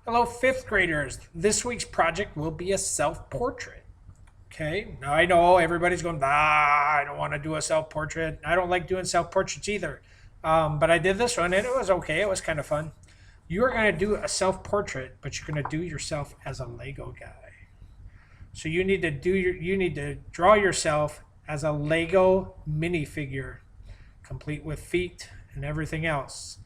Hello, fifth graders. This week's project will be a self-portrait. Okay, now I know everybody's going, I don't want to do a self-portrait. I don't like doing self-portraits either. But I did this one and it was okay. It was kind of fun. You are going to do a self-portrait, but you're going to do yourself as a Lego guy. So you need to draw yourself as a Lego minifigure, complete with feet and everything else.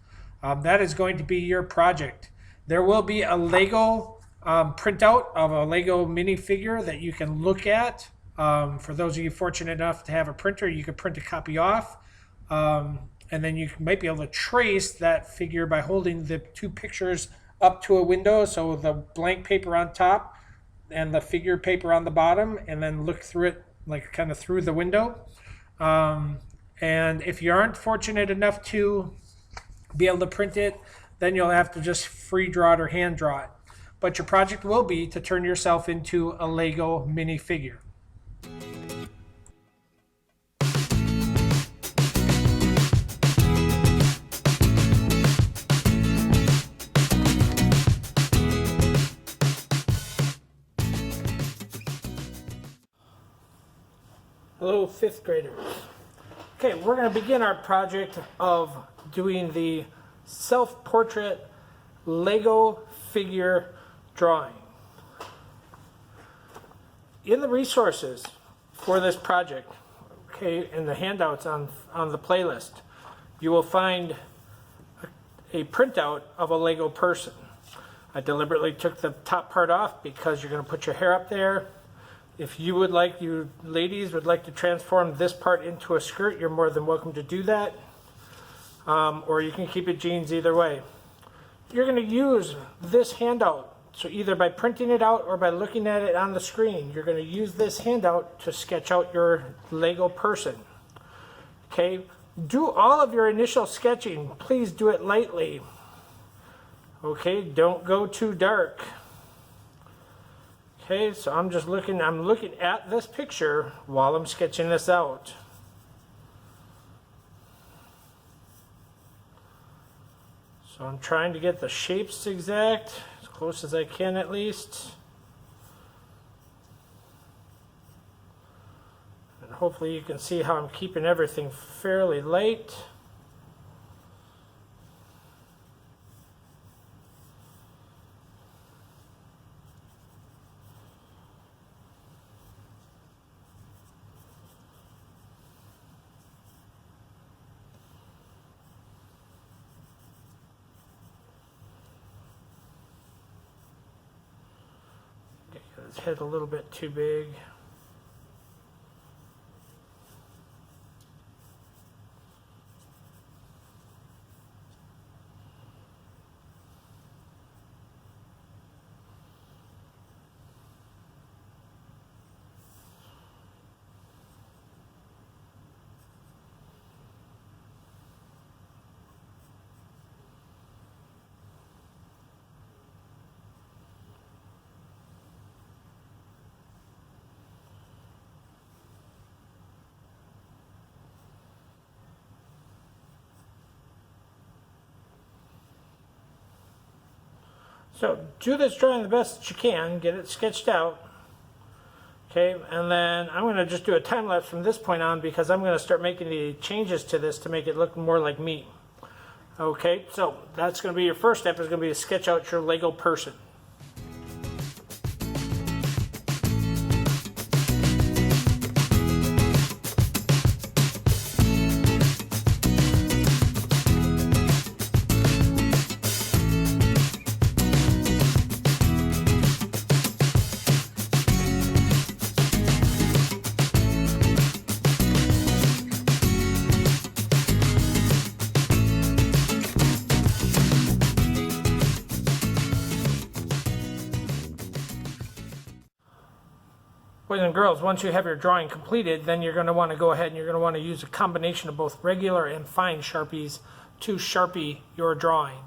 That is going to be your project. There will be a Lego printout of a Lego minifigure that you can look at. For those of you fortunate enough to have a printer, you can print a copy off. And then you might be able to trace that figure by holding the two pictures up to a window. So the blank paper on top and the figure paper on the bottom, and then look through it like kind of through the window. And if you aren't fortunate enough to be able to print it, then you'll have to just free draw it or hand draw it. But your project will be to turn yourself into a Lego minifigure. Hello, fifth graders. Okay, we're going to begin our project of doing the self-portrait Lego figure drawing. In the resources for this project, okay, in the handouts on the playlist, you will find a printout of a Lego person. I deliberately took the top part off because you're going to put your hair up there. If you would like, you ladies would like to transform this part into a skirt, you're more than welcome to do that. Or you can keep it jeans, either way. You're going to use this handout. So either by printing it out or by looking at it on the screen, you're going to use this handout to sketch out your Lego person. Okay, do all of your initial sketching. Please do it lightly. Okay, don't go too dark. Okay, so I'm looking at this picture while I'm sketching this out. So I'm trying to get the shapes exact, as close as I can at least. And hopefully you can see how I'm keeping everything fairly light. His head a little bit too big. So do this drawing the best that you can, get it sketched out. Okay, and then I'm going to just do a time lapse from this point on because I'm going to start making the changes to this to make it look more like me. Okay, so that's going to be your first step, is going to be to sketch out your Lego person. Boys and girls, once you have your drawing completed, then you're going to want to go ahead and you're going to want to use a combination of both regular and fine Sharpies to Sharpie your drawing.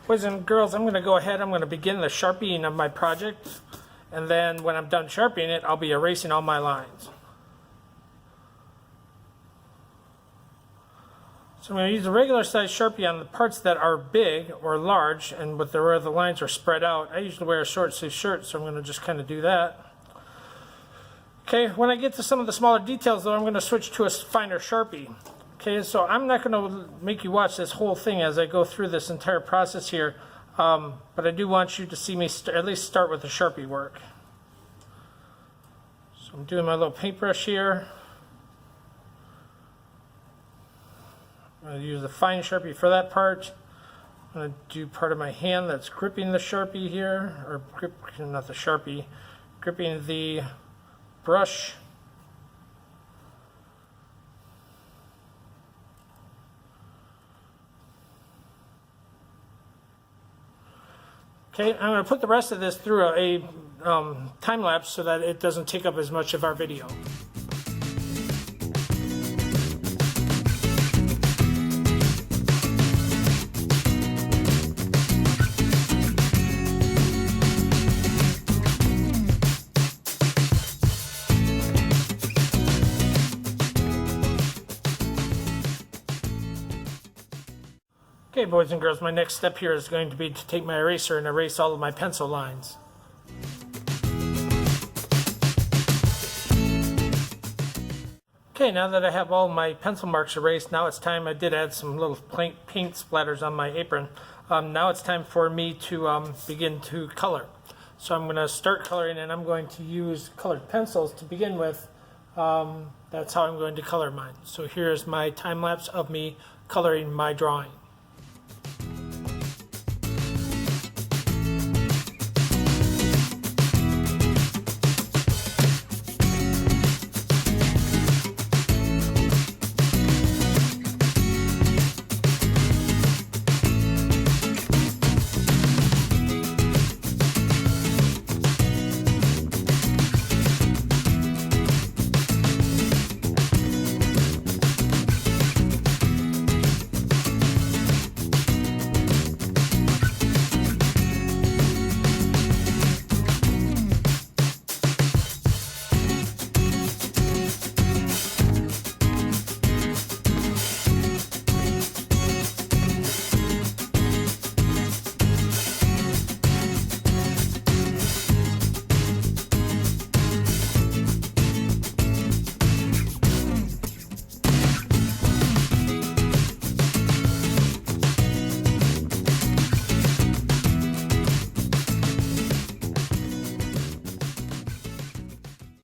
Boys and girls, I'm going to go ahead, I'm going to begin the Sharpieing of my project, and then when I'm done Sharpieing it, I'll be erasing all my lines. So I'm going to use a regular size Sharpie on the parts that are big or large and where the lines are spread out. I usually wear a short sleeve shirt, so I'm going to just kind of do that. Okay, when I get to some of the smaller details though, I'm going to switch to a finer Sharpie. Okay, so I'm not going to make you watch this whole thing as I go through this entire process here, but I do want you to see me at least start with the Sharpie work. So I'm doing my little paintbrush here. I'm going to use the fine Sharpie for that part. I'm going to do part of my hand that's gripping the Sharpie here, or not the Sharpie, gripping the brush. Okay, I'm going to put the rest of this through a time lapse so that it doesn't take up as much of our video. Okay, boys and girls, my next step here is going to be to take my eraser and erase all of my pencil lines. Okay, now that I have all my pencil marks erased, now it's time. I did add some little paint splatters on my apron. Now it's time for me to begin to color. So I'm going to start coloring, and I'm going to use colored pencils to begin with. That's how I'm going to color mine. So here's my time lapse of me coloring my drawing.